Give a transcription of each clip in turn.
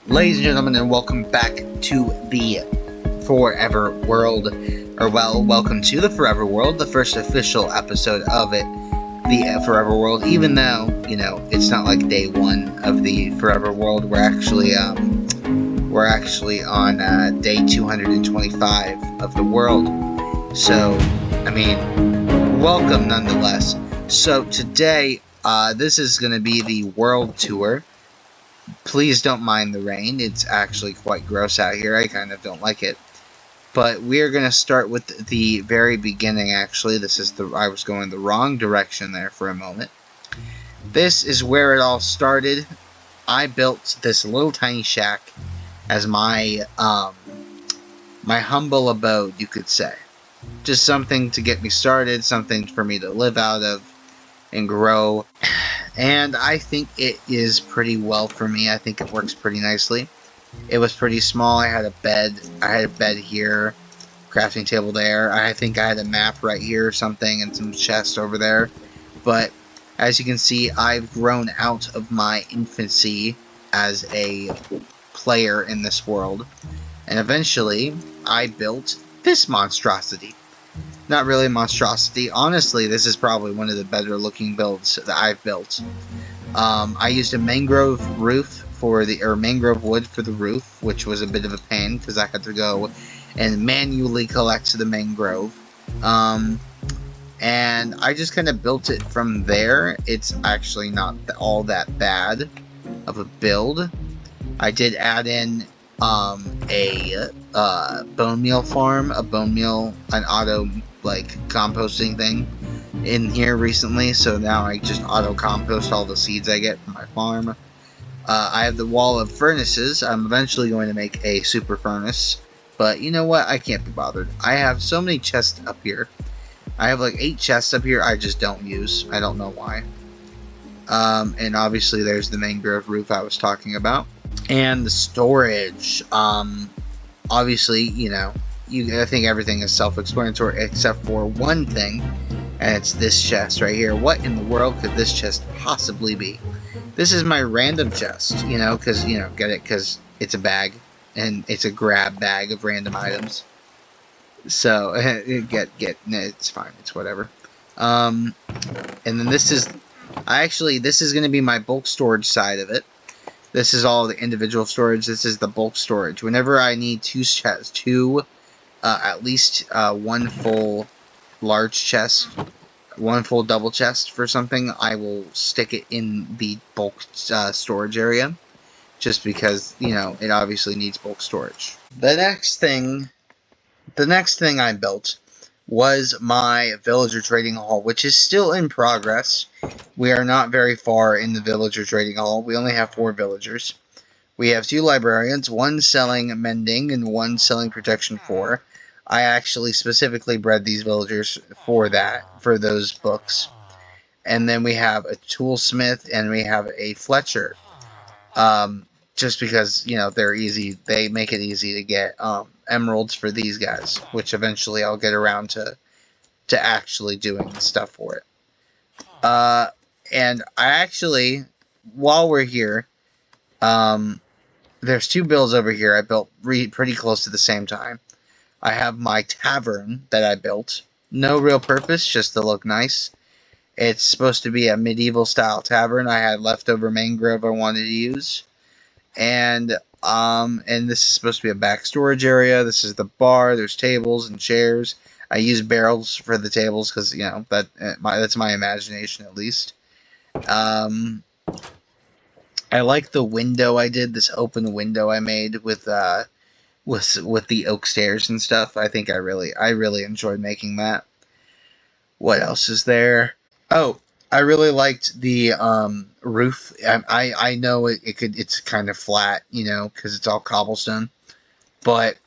Ladies and gentlemen, and welcome back to the Forever World. Welcome to the Forever World, the first official episode of it, the Forever World. Even though, it's not like day one of the Forever World. We're actually on day 225 of the world. So, welcome nonetheless. So today, this is going to be the world tour. Please don't mind the rain. It's actually quite gross out here. I kind of don't like it. But we're going to start with the very beginning, actually. I was going the wrong direction there for a moment. This is where it all started. I built this little tiny shack as my humble abode, you could say. Just something to get me started, something for me to live out of and grow. And I think it is pretty well for me. I think it works pretty nicely. It was pretty small. I had a bed here, crafting table there. I think I had a map right here or something, and some chests over there. But as you can see, I've grown out of my infancy as a player in this world. And eventually, I built this monstrosity. Not really a monstrosity. Honestly, this is probably one of the better looking builds that I've built. I used a mangrove mangrove wood for the roof, which was a bit of a pain because I had to go and manually collect the mangrove. And I just kind of built it from there. It's actually not all that bad of a build. I did add in a bone meal farm, an auto composting thing in here recently, so now I just auto compost all the seeds I get from my farm. I have the wall of furnaces. I'm eventually going to make a super furnace, but you know what, I can't be bothered. I have so many chests up here. I have 8 chests up here I just don't use. I don't know why. And obviously there's the mangrove roof I was talking about. And the storage, obviously, I think everything is self-explanatory except for one thing, and it's this chest right here. What in the world could this chest possibly be? This is my random chest, because, get it, because it's a bag, and it's a grab bag of random items. So, it's fine, it's whatever. And then this is going to be my bulk storage side of it. This is all the individual storage. This is the bulk storage. Whenever I need at least one full large chest, one full double chest for something, I will stick it in the bulk storage area, just because, it obviously needs bulk storage. The next thing I built was my villager trading hall, which is still in progress. We are not very far in the villager trading hall. We only have 4 villagers. We have 2 librarians, 1 selling mending and 1 selling protection 4. I actually specifically bred these villagers for those books. And then we have a toolsmith and we have a Fletcher. Just because, they're easy. They make it easy to get emeralds for these guys, which eventually I'll get around to actually doing stuff for it. And I actually, while we're here, there's 2 builds over here I built pretty close to the same time. I have my tavern that I built. No real purpose, just to look nice. It's supposed to be a medieval style tavern. I had leftover mangrove I wanted to use. And this is supposed to be a back storage area. This is the bar. There's tables and chairs. I use barrels for the tables because, that's my imagination at least. I like the window I did, this open window I made with the oak stairs and stuff. I think I really enjoyed making that. What else is there? Oh, I really liked the roof. I know it's kind of flat, because it's all cobblestone, but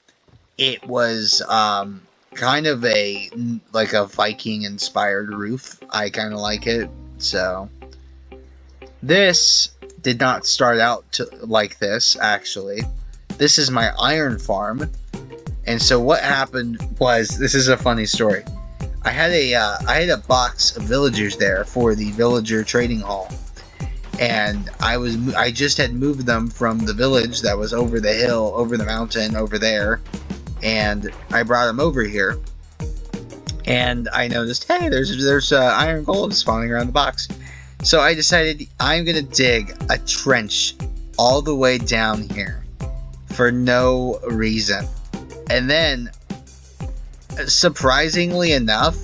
it was kind of a Viking inspired roof. I kind of like it. So this did not start out like this, actually. This is my iron farm. And so what happened was, this is a funny story. I had a box of villagers there for the villager trading hall. and I just had moved them from the village that was over the hill, over the mountain, over there, and I brought them over here. And I noticed, hey, there's iron golems spawning around the box. So I decided I'm gonna dig a trench all the way down here for no reason. And then, surprisingly enough,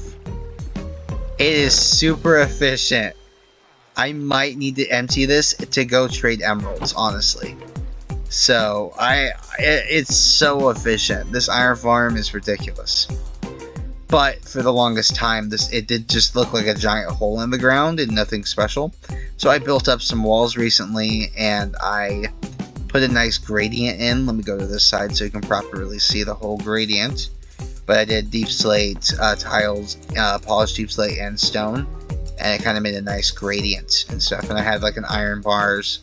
it is super efficient. I might need to empty this to go trade emeralds, honestly. So it's so efficient. This iron farm is ridiculous. But for the longest time, it did just look like a giant hole in the ground and nothing special. So I built up some walls recently, and I put a nice gradient in. Let me go to this side so you can properly see the whole gradient. But I did deep slate tiles, polished deep slate and stone, and it kind of made a nice gradient and stuff. And I had like an iron bars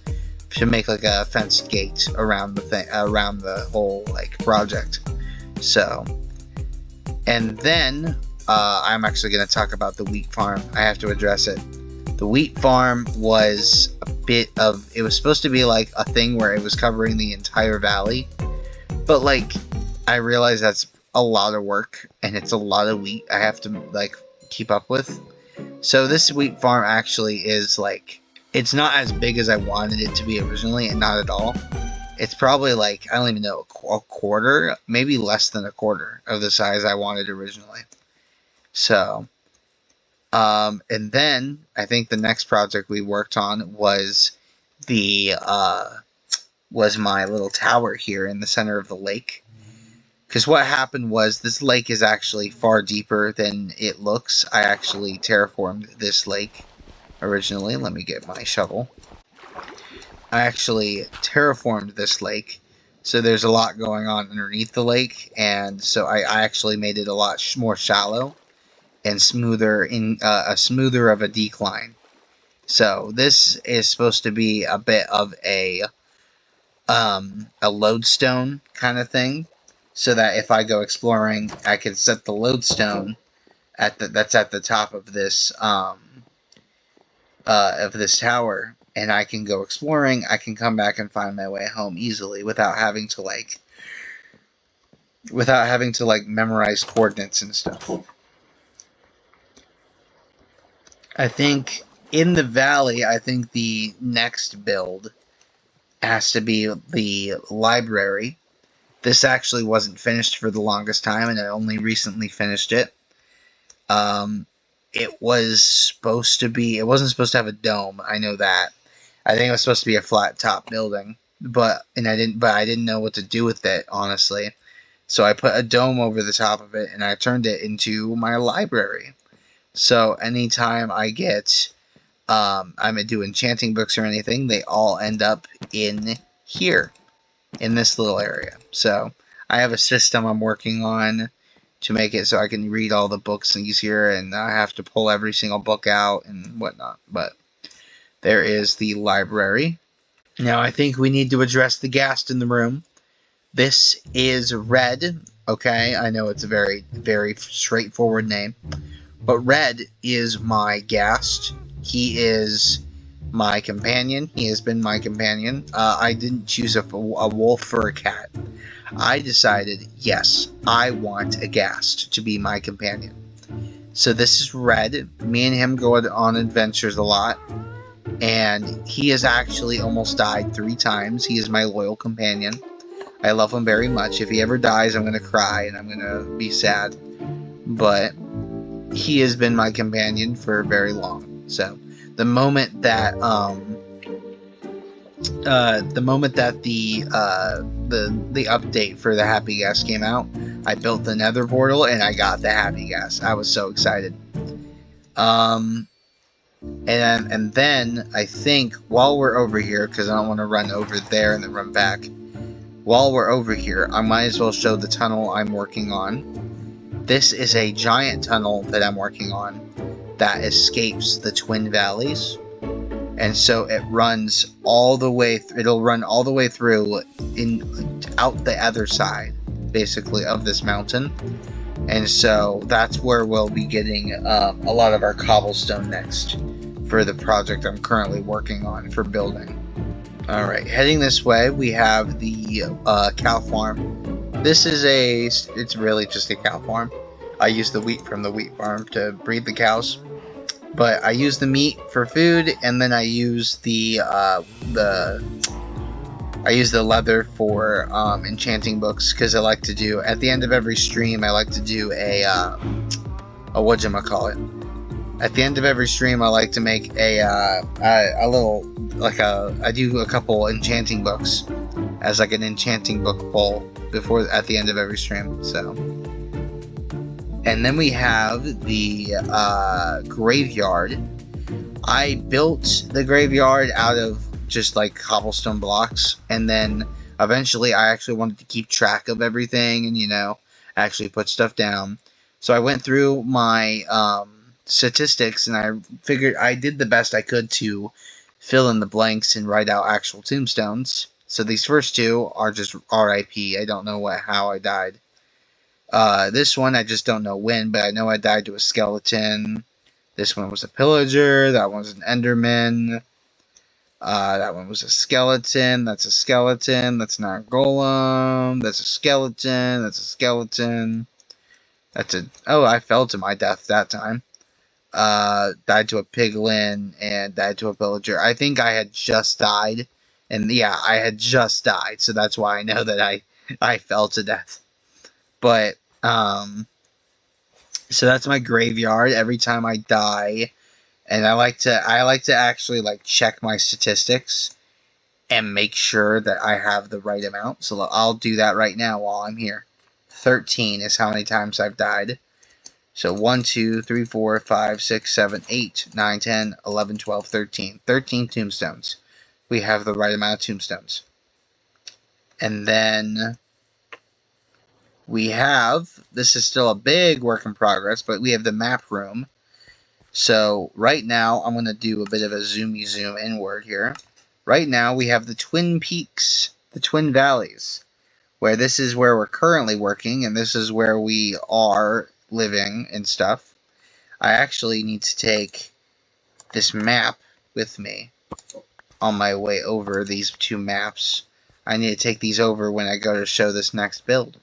to make like a fenced gate around the whole like project. So. And then, I'm actually going to talk about the wheat farm. I have to address it. The wheat farm was it was supposed to be like a thing where it was covering the entire valley. But like, I realize that's a lot of work, and it's a lot of wheat I have to like keep up with. So this wheat farm actually is like, it's not as big as I wanted it to be originally, and not at all. It's probably like, I don't even know, a quarter, maybe less than a quarter of the size I wanted originally. So, and then I think the next project we worked on was was my little tower here in the center of the lake. Because what happened was, this lake is actually far deeper than it looks. I actually terraformed this lake originally. Let me get my shovel. I actually terraformed this lake, so there's a lot going on underneath the lake, and so I actually made it a lot more shallow and smoother, in a smoother of a decline. So this is supposed to be a bit of a lodestone kind of thing, so that if I go exploring, I can set the lodestone that's at the top of this tower. And I can go exploring, I can come back and find my way home easily without having to memorize coordinates and stuff. I think in the valley, I think the next build has to be the library. This actually wasn't finished for the longest time, and I only recently finished it. It wasn't supposed to have a dome, I know that. I think it was supposed to be a flat top building, but I didn't know what to do with it, honestly. So I put a dome over the top of it, and I turned it into my library. So anytime I get, I'm gonna do enchanting books or anything, they all end up in here, in this little area. So I have a system I'm working on to make it so I can read all the books easier, and I have to pull every single book out and whatnot, but there is the library. Now, I think we need to address the ghast in the room. This is Red, okay? I know it's a very, very straightforward name. But Red is my ghast. He is my companion. He has been my companion. I didn't choose a wolf or a cat. I decided, yes, I want a ghast to be my companion. So this is Red. Me and him go on adventures a lot. And he has actually almost died 3 times. He is my loyal companion. I love him very much. If he ever dies, I'm going to cry and I'm going to be sad. But he has been my companion for very long. So the moment that the update for the Happy Ghast came out, I built the Nether portal and I got the Happy Ghast. I was so excited. And then I think while we're over here, because I don't want to run over there and then run back, while we're over here, I might as well show the tunnel I'm working on. This is a giant tunnel that I'm working on that escapes the Twin Valleys. And so it runs all the way, it'll run all the way through out the other side, basically, of this mountain. And so that's where we'll be getting a lot of our cobblestone next for the project I'm currently working on for building. Alright, heading this way, we have the cow farm. This is it's really just a cow farm. I use the wheat from the wheat farm to breed the cows. But I use the meat for food, and then I use the leather for enchanting books, because I like to do, at the end of every stream, I like to do a whatchamacallit. At the end of every stream, I like to make a little, like I do a couple enchanting books as like an enchanting book bowl at the end of every stream, so. And then we have the graveyard. I built the graveyard out of just like cobblestone blocks, and then eventually I actually wanted to keep track of everything and, you know, actually put stuff down. So I went through my statistics, and I figured I did the best I could to fill in the blanks and write out actual tombstones. So these first two are just RIP. I don't know how I died. This one I just don't know when, but I know I died to a skeleton. This one was a pillager. That one was an enderman. That one was a skeleton. That's a skeleton. That's not a golem. That's a skeleton. That's a skeleton. Oh, I fell to my death that time. Died to a piglin and died to a pillager. I think I had just died. And yeah, I had just died. So that's why I know that I fell to death. But, so that's my graveyard every time I die. And I like to actually like check my statistics and make sure that I have the right amount. So I'll do that right now while I'm here. 13 is how many times I've died. So 1, 2, 3, 4, 5, 6, 7, 8, 9, 10, 11, 12, 13. 13 tombstones. We have the right amount of tombstones. And then we have, this is still a big work in progress, but we have the map room. So right now, I'm going to do a bit of a zoom inward here. Right now, we have the Twin Peaks, the Twin Valleys, where this is where we're currently working, and this is where we are living and stuff. I actually need to take this map with me on my way over these two maps. I need to take these over when I go to show this next build.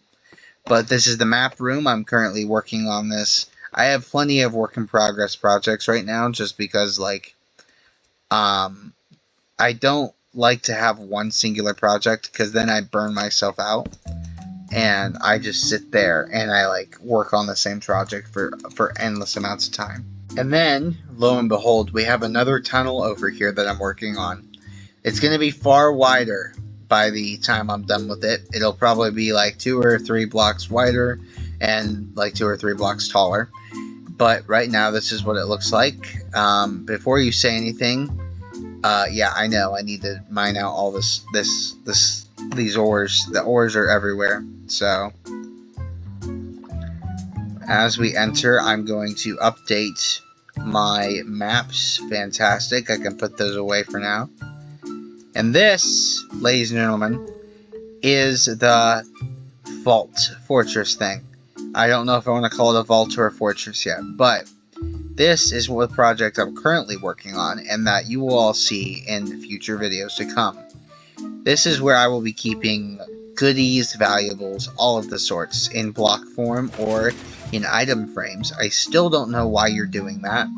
But this is the map room. I'm currently working on this. I have plenty of work in progress projects right now, just because, like, I don't like to have one singular project, because then I burn myself out. And I just sit there and I like work on the same project for endless amounts of time. And then, lo and behold, we have another tunnel over here that I'm working on. It's going to be far wider by the time I'm done with it. It'll probably be like 2 or 3 blocks wider and like 2 or 3 blocks taller. But right now, this is what it looks like. Before you say anything, yeah, I know I need to mine out all these ores. The ores are everywhere. So, as we enter, I'm going to update my maps. Fantastic. I can put those away for now. And this, ladies and gentlemen, is the vault fortress thing. I don't know if I want to call it a vault or a fortress yet, but this is what the project I'm currently working on, and that you will all see in future videos to come. This is where I will be keeping goodies, valuables, all of the sorts, in block form or in item frames. I still don't know why you're doing that.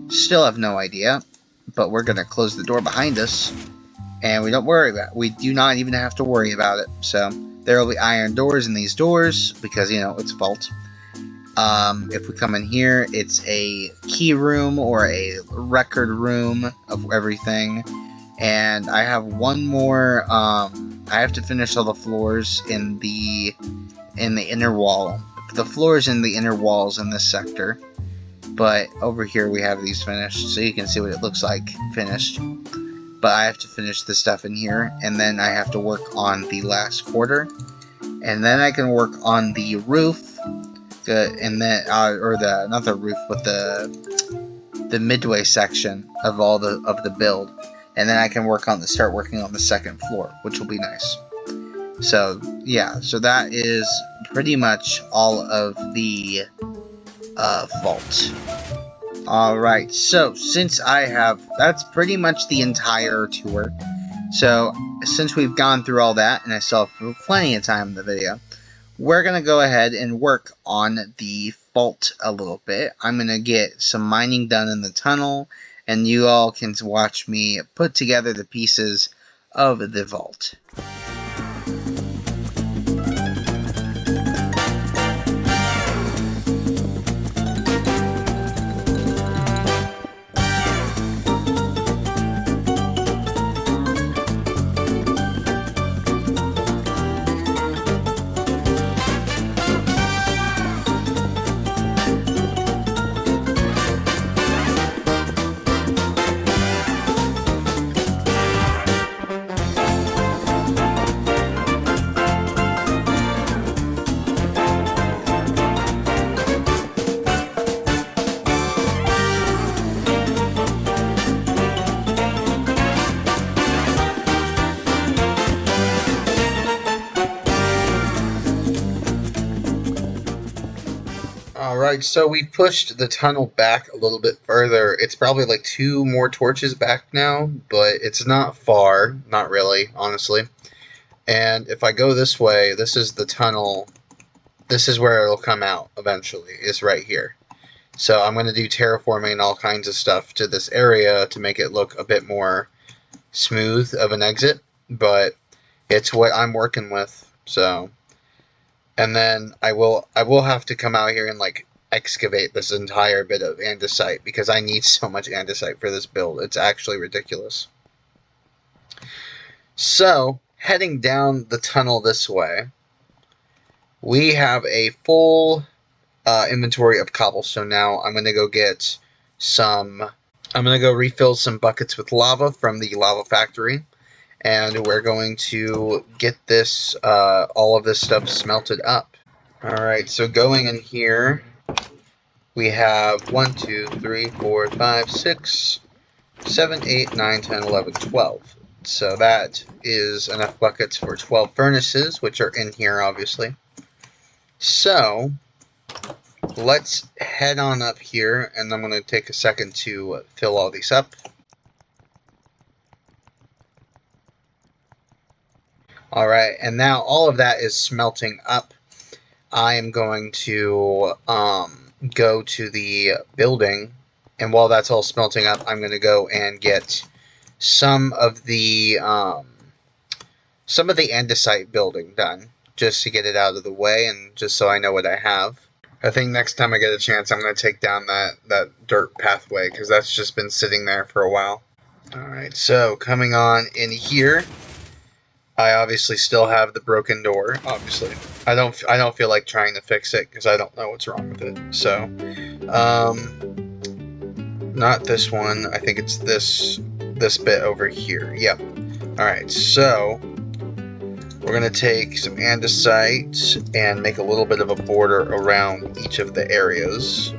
Still have no idea, but we're going to close the door behind us, and we do not even have to worry about it. So there will be iron doors in these doors, because, you know, it's a vault. If we come in here, it's a key room or a record room of everything. And I have one more, I have to finish all the floors in the inner wall. The floors in the inner walls in this sector. But over here we have these finished, so you can see what it looks like finished. But I have to finish the stuff in here, and then I have to work on the last quarter. And then I can work on the roof, and then, not the roof, but the midway section of the build. And then I can start working on the second floor, which will be nice. So, yeah, so that is pretty much all of the vault. Alright, so since that's pretty much the entire tour. So, since we've gone through all that, and I still have plenty of time in the video, we're going to go ahead and work on the vault a little bit. I'm going to get some mining done in the tunnel, and you all can watch me put together the pieces of the vault. Alright, so we pushed the tunnel back a little bit further. It's probably like 2 more torches back now, but it's not far. Not really, honestly. And if I go this way, this is the tunnel. This is where it'll come out eventually, is right here. So I'm going to do terraforming and all kinds of stuff to this area to make it look a bit more smooth of an exit. But it's what I'm working with, so... And then I will have to come out here and like excavate this entire bit of andesite because I need so much andesite for this build. It's actually ridiculous. So, heading down the tunnel this way, we have a full inventory of cobblestone now. I'm going to go get some... I'm going to go refill some buckets with lava from the lava factory. And we're going to get this, all of this stuff smelted up. Alright, so going in here, we have 1, 2, 3, 4, 5, 6, 7, 8, 9, 10, 11, 12. So that is enough buckets for 12 furnaces, which are in here, obviously. So, let's head on up here, and I'm going to take a second to fill all these up. Alright, and now all of that is smelting up. I am going to go to the building, and while that's all smelting up, I'm going to go and get some of the andesite building done, just to get it out of the way, and just so I know what I have. I think next time I get a chance, I'm going to take down that dirt pathway, because that's just been sitting there for a while. Alright, so coming on in here, I obviously still have the broken door, obviously. I don't feel like trying to fix it because I don't know what's wrong with it. So, not this one. I think it's this bit over here. Yep. Alright, so we're going to take some andesite and make a little bit of a border around each of the areas.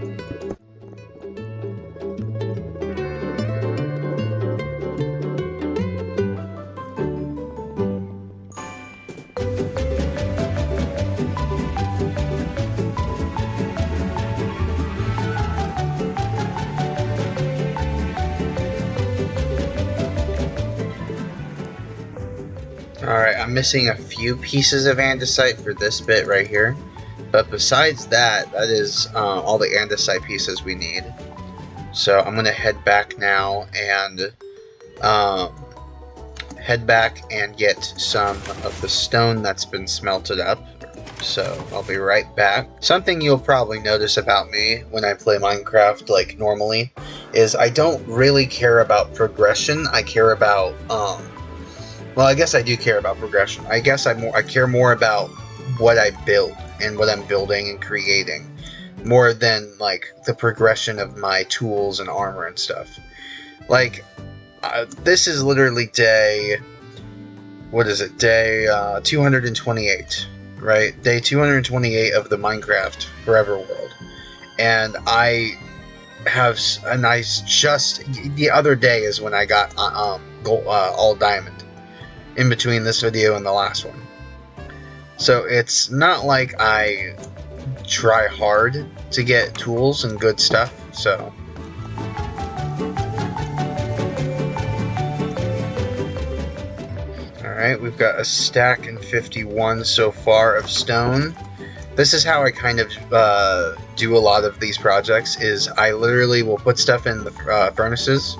Alright, I'm missing a few pieces of andesite for this bit right here. But besides that, that is all the andesite pieces we need. So I'm going to head back now and get some of the stone that's been smelted up. So I'll be right back. Something you'll probably notice about me when I play Minecraft like normally is I don't really care about progression. I care about well, I guess I do care about progression. I guess I care more about what I build and what I'm building and creating, more than like the progression of my tools and armor and stuff. Like, this is literally day, what is it? Day 228, right? Day 228 of the Minecraft Forever World, and I have a nice. Just the other day is when I got all diamond. In between this video and the last one. So it's not like I try hard to get tools and good stuff, so Alright, we've got a stack and 51 so far of stone. This is how I kind of do a lot of these projects, is I literally will put stuff in the furnaces,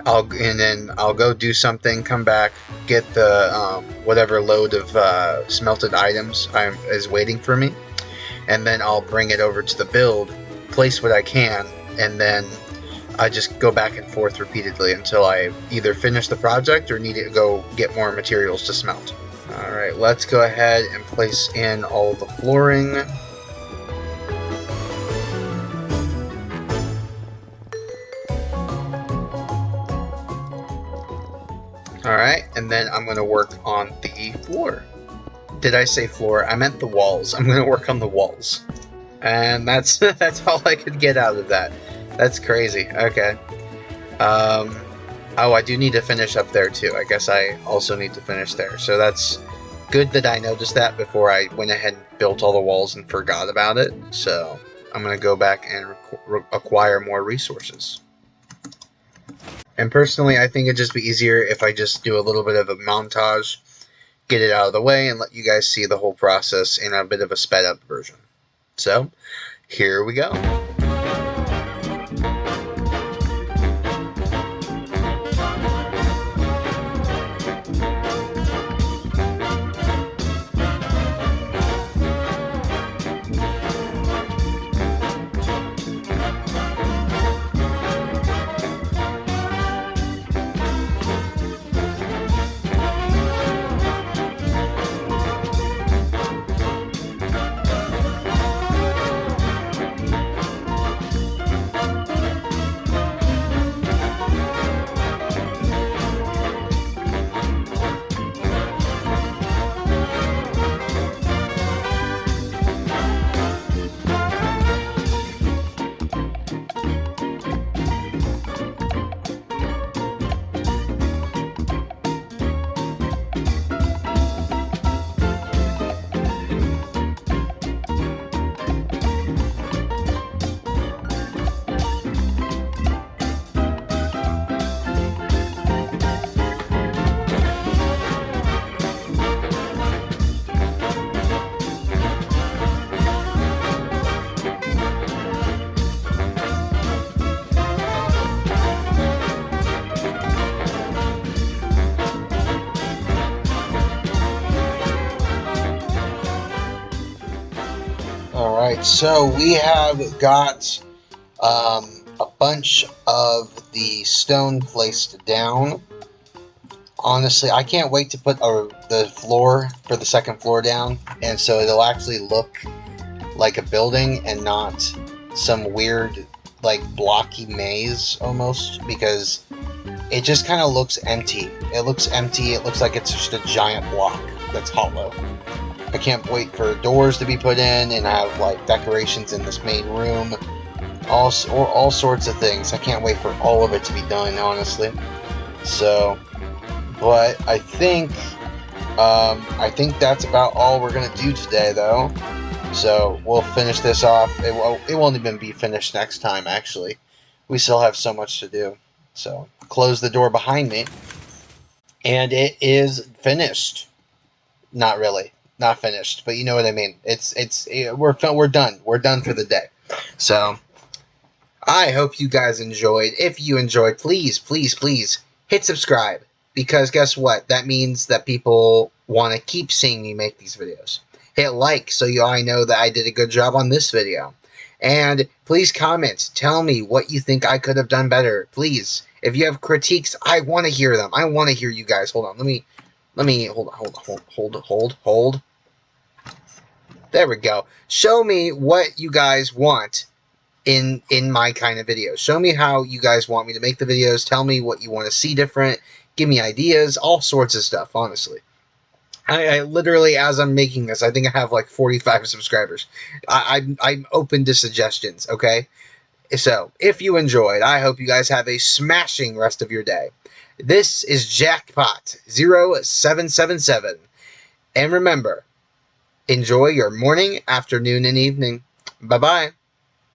and then I'll go do something, come back, get the whatever load of smelted items is waiting for me, and then I'll bring it over to the build, place what I can, and then I just go back and forth repeatedly until I either finish the project or need to go get more materials to smelt. Alright, let's go ahead and place in all of the flooring. Alright, and then I'm going to work on the floor. Did I say floor? I meant the walls. I'm going to work on the walls. And that's all I could get out of that. That's crazy. Okay. Oh, I do need to finish up there too. I guess I also need to finish there. So that's good that I noticed that before I went ahead and built all the walls and forgot about it. So I'm going to go back and acquire more resources. And personally, I think it'd just be easier if I just do a little bit of a montage, get it out of the way, and let you guys see the whole process in a bit of a sped up version. So, here we go. Alright, so we have got a bunch of the stone placed down. Honestly, I can't wait to put the floor for the second floor down, and so it'll actually look like a building and not some weird, like, blocky maze, almost, because it just kind of looks empty. It looks empty, it looks like it's just a giant block that's hollow. I can't wait for doors to be put in and have like decorations in this main room, all sorts of things. I can't wait for all of it to be done, honestly. So, but I think that's about all we're gonna do today, though. So we'll finish this off. It won't even be finished next time. Actually, we still have so much to do. So close the door behind me, and it is finished. Not really. Not finished, but you know what I mean. We're done. We're done for the day. So I hope you guys enjoyed. If you enjoyed, please, please, please hit subscribe, because guess what? That means that people want to keep seeing me make these videos. Hit like so I know that I did a good job on this video. And please comment. Tell me what you think I could have done better. Please, if you have critiques, I want to hear them. I want to hear you guys. Hold on. Let me hold. There we go. Show me what you guys want in my kind of videos. Show me how you guys want me to make the videos. Tell me what you want to see different. Give me ideas. All sorts of stuff, honestly. I literally, as I'm making this, I think I have like 45 subscribers. I'm open to suggestions, okay? So, if you enjoyed, I hope you guys have a smashing rest of your day. This is Jackpot 0777. And remember, enjoy your morning, afternoon, and evening. Bye-bye.